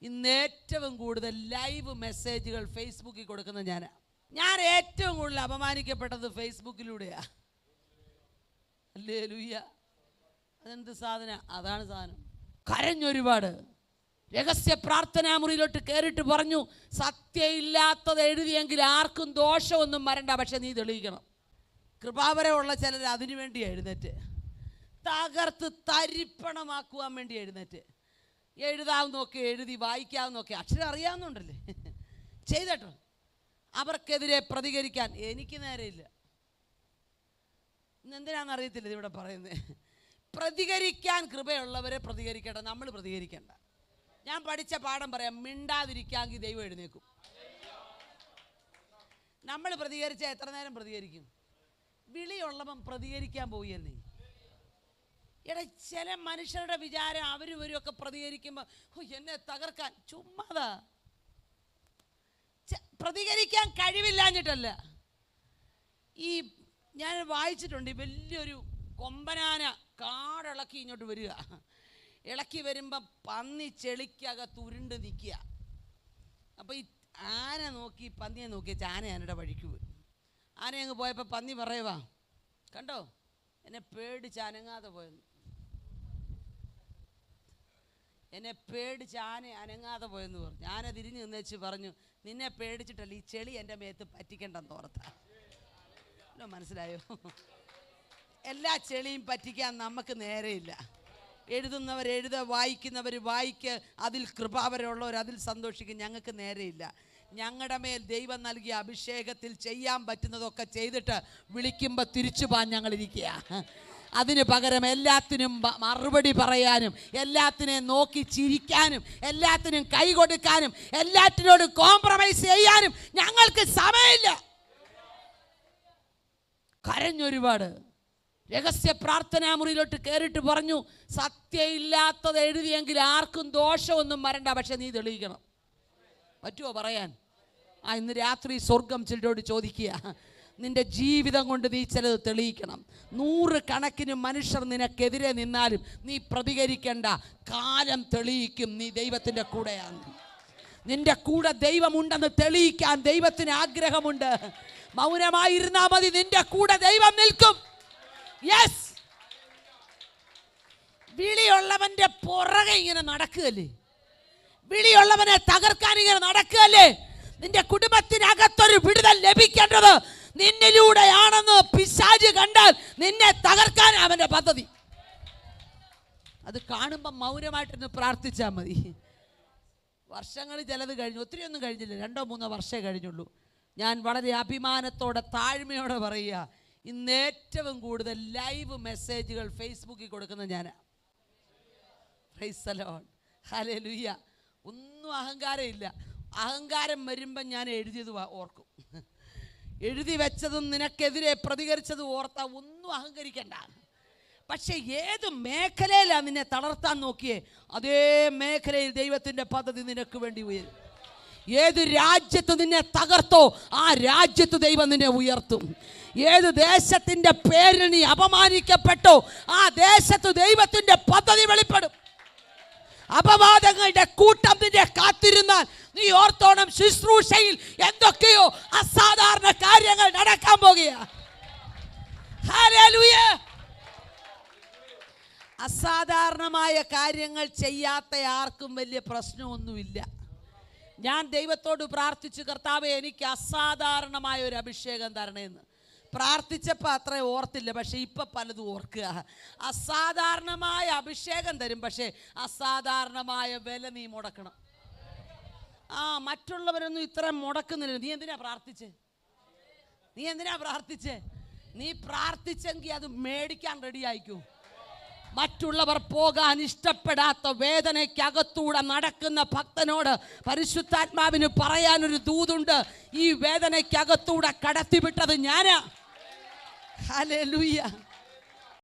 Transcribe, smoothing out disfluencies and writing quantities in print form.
ഇന്ന് ഏറ്റവും കൂടുതൽ ലൈവ് മെസ്സേജുകൾ ഫേസ്ബുക്കിൽ കൊടുക്കുന്ന ഞാൻ ഏറ്റവും കൂടുതൽ അപമാനിക്കപ്പെട്ടത് ഫേസ്ബുക്കിലൂടെയാ. ഹല്ലേലൂയ. അതെന്ത് സാധനം? അതാണ് സാധനം. കരഞ്ഞൊരുപാട്. രഹസ്യ പ്രാർത്ഥനാ മുറിയിലോട്ട് കയറിയിട്ട് പറഞ്ഞു, സത്യം ഇല്ലാത്തത് എഴുതിയെങ്കിൽ ആർക്കും ദോഷമൊന്നും വരണ്ട, പക്ഷെ നീ തെളിയിക്കണം. കൃപാവരമുള്ള ചിലർ അതിനു വേണ്ടി എഴുന്നേറ്റ്, തകർത്ത് തരിപ്പണമാക്കുവാൻ വേണ്ടി എഴുന്നേറ്റ്, എഴുതാവുന്നൊക്കെ എഴുതി വായിക്കാവുന്നൊക്കെ അക്ഷരം അറിയാവുന്നുണ്ടല്ലേ ചെയ്തട്ടോ. അവർക്കെതിരെ പ്രതികരിക്കാൻ എനിക്ക് നേരെയില്ല. എന്തിനാണെന്ന് അറിയത്തില്ല ഇതിവിടെ പറയുന്നത്. പ്രതികരിക്കാൻ കൃപയുള്ളവരെ പ്രതികരിക്കട്ടെ, നമ്മൾ പ്രതികരിക്കണ്ട. ഞാൻ പഠിച്ച പാഠം പറയാം, മിണ്ടാതിരിക്കാമെങ്കിൽ ദൈവം എഴുന്നേക്കും. നമ്മൾ പ്രതികരിച്ചാൽ എത്ര നേരം പ്രതികരിക്കും? വിളിയുള്ളവൻ പ്രതികരിക്കാൻ പോയല്ലേ. എടാ, ചില മനുഷ്യരുടെ വിചാരം അവരുമൊക്കെ പ്രതികരിക്കുമ്പോൾ എന്നെ തകർക്കാൻ. ചുമ്മാതാ. പ്രതികരിക്കാൻ കഴിവില്ലാഞ്ഞിട്ടല്ല. ഈ ഞാൻ വായിച്ചിട്ടുണ്ട്, വലിയൊരു കൊമ്പനാന കാടിളക്കി ഇങ്ങോട്ട് വരിക. ഇളക്കി വരുമ്പം പന്നി ചെളിക്കകത്ത് ഉരുണ്ട് നിൽക്കുക. അപ്പോൾ ഈ ആന നോക്കി പന്നിയെ നോക്കി ആന ആനയുടെ വഴിക്ക് പോയി. ആന അങ്ങ് പോയപ്പോൾ പന്നി പറയുവാ, കണ്ടോ എന്നെ പേടിച്ച് അനങ്ങാതെ പോയെന്ന്. എന്നെ പേടിച്ച് ആന അനങ്ങാതെ പോയെന്ന് പറഞ്ഞു. ആന തിരിഞ്ഞു നിന്നേച്ച് പറഞ്ഞു, നിന്നെ പേടിച്ചിട്ടല്ല, ഈ ചെളി എൻ്റെ മേത്ത് പറ്റിക്കണ്ടെന്ന് ഓർത്താ. മനസ്സിലായോ? എല്ലാ ചെളിയും പറ്റിക്കാൻ നമുക്ക് നേരെയില്ല. എഴുതുന്നവർ എഴുതുക, വായിക്കുന്നവർ വായിക്ക്, അതിൽ കൃപാവരമുള്ളവർ അതിൽ സന്തോഷിക്കും. ഞങ്ങൾക്ക് നേരെയില്ല. ഞങ്ങളുടെ മേൽ ദൈവം നൽകിയ അഭിഷേകത്തിൽ ചെയ്യാൻ പറ്റുന്നതൊക്കെ ചെയ്തിട്ട് വിളിക്കുമ്പോൾ തിരിച്ചു പോകാൻ ഞങ്ങളിരിക്കുക. അതിന് പകരം എല്ലാത്തിനും മറുപടി പറയാനും, എല്ലാത്തിനെയും നോക്കി ചിരിക്കാനും, എല്ലാത്തിനും കൈ കൊടുക്കാനും, എല്ലാറ്റിനോടും കോംപ്രമൈസ് ചെയ്യാനും ഞങ്ങൾക്ക് സമയമില്ല. കരഞ്ഞൊരുപാട്. രഹസ്യ പ്രാർത്ഥനാ മുറിയിലോട്ട് കയറിയിട്ട് പറഞ്ഞു, സത്യം ഇല്ലാത്തത് എഴുതിയെങ്കിൽ ആർക്കും ദോഷമൊന്നും വരണ്ട, പക്ഷെ നീ തെളിയിക്കണം. പറ്റുമോ പറയാൻ? ഇന്ന് രാത്രി സ്വർഗം ചിലരോട് ചോദിക്കുക, നിന്റെ ജീവിതം കൊണ്ട് നീ ചിലത് തെളിയിക്കണം. 100 കണക്കിന് മനുഷ്യർ നിനക്കെതിരെ നിന്നാലും നീ പ്രതികരിക്കേണ്ട. കാലം തെളിയിക്കും നീ ദൈവത്തിൻ്റെ കൂടെയാണ്. നിന്റെ കൂടെ ദൈവമുണ്ടെന്ന് തെളിയിക്കാൻ ദൈവത്തിന് ആഗ്രഹമുണ്ട്. മൗനമായിരുന്നാ മതി, നിന്റെ കൂടെ ദൈവം നിൽക്കും. യെസ്. വിളിയുള്ളവന്റെ പുറകെ ഇങ്ങനെ നടക്കുകയല്ലേ, വിളിയുള്ളവനെ തകർക്കാൻ ഇങ്ങനെ നടക്കുകയല്ലേ. നിന്റെ കുടുംബത്തിനകത്തൊരു വിടുതൽ ലഭിക്കേണ്ടത് നിന്നിലൂടെയാണെന്ന് പിശാച് കണ്ടാൽ നിന്നെ തകർക്കാൻ അവന്റെ പദ്ധതി. അത് കാണുമ്പോൾ മൗനമായിട്ടൊന്ന് പ്രാർത്ഥിച്ചാൽ മതി. വർഷങ്ങൾ ചിലത് കഴിഞ്ഞു, ഒത്തിരി ഒന്നും കഴിഞ്ഞില്ല, 2-3 വർഷമേ കഴിഞ്ഞുള്ളൂ. ഞാൻ വളരെ അഭിമാനത്തോടെ താഴ്മയോടെ പറയുക, ഇന്ന് ഏറ്റവും കൂടുതൽ ലൈവ് മെസ്സേജുകൾ ഫേസ്ബുക്കിൽ കൊടുക്കുന്ന പ്രൈസ് ദി ലോർഡ്. ഹല്ലേലൂയ. ഒന്നും അഹങ്കാരമില്ല. അഹങ്കാരം വരുമ്പം ഞാൻ എഴുതിയത് ഓർക്കും. എഴുതി വെച്ചതും നിനക്കെതിരെ പ്രതികരിച്ചതും ഓർത്താ ഒന്നും അഹങ്കരിക്കണ്ട. പക്ഷെ ഏത് മേഖലയിലാണ് നിന്നെ തളർത്താൻ നോക്കിയേ, അതേ മേഖലയിൽ ദൈവത്തിൻ്റെ പദ്ധതി നിനക്ക് വേണ്ടി ഉയരും. ഏത് രാജ്യത്ത് നിന്നെ തകർത്തോ ആ രാജ്യത്ത് ദൈവം നിന്നെ ഉയർത്തും. ഏത് ദേശത്തിൻ്റെ പേരിൽ നീ അപമാനിക്കപ്പെട്ടോ ആ ദേശത്ത് ദൈവത്തിൻ്റെ പദ്ധതി വെളിപ്പെടും. അപവാദങ്ങളുടെ കൂട്ടം നിന്നെ കാത്തിരുന്നാൽ നീ ഓർത്തോണം, ശുശ്രൂഷയിൽ എന്തൊക്കെയോ അസാധാരണ കാര്യങ്ങൾ നടക്കാൻ പോകുകയാണ്. ഹല്ലേലൂയ. അസാധാരണമായ കാര്യങ്ങൾ ചെയ്യാത്ത ആർക്കും വലിയ പ്രശ്നമൊന്നുമില്ല. ഞാൻ ദൈവത്തോട് പ്രാർത്ഥിച്ചു, കർത്താവേ എനിക്ക് അസാധാരണമായ ഒരു അഭിഷേകം തരണേന്ന്. പ്രാർത്ഥിച്ചപ്പോൾ അത്ര ഓർത്തില്ല, പക്ഷെ ഇപ്പം പലതും ഓർക്കുക. അസാധാരണമായ അഭിഷേകം തരും, പക്ഷേ അസാധാരണമായ വില നീ മുടക്കണം. മറ്റുള്ളവരൊന്നും ഇത്ര മുടക്കുന്നില്ല. നീ എന്തിനാ പ്രാർത്ഥിച്ചേ? നീ പ്രാർത്ഥിച്ചെങ്കിൽ അത് മേടിക്കാൻ റെഡി ആയിക്കൂ. മറ്റുള്ളവർ പോകാൻ ഇഷ്ടപ്പെടാത്ത വേദനയ്ക്കകത്തൂടെ നടക്കുന്ന ഭക്തനോട് പരിശുദ്ധാത്മാവിന് പറയാനൊരു ദൂതുണ്ട്. ഈ വേദനയ്ക്കകത്തൂടെ കടത്തിവിട്ടത് ഞാനാ. ഹല്ലേലൂയ.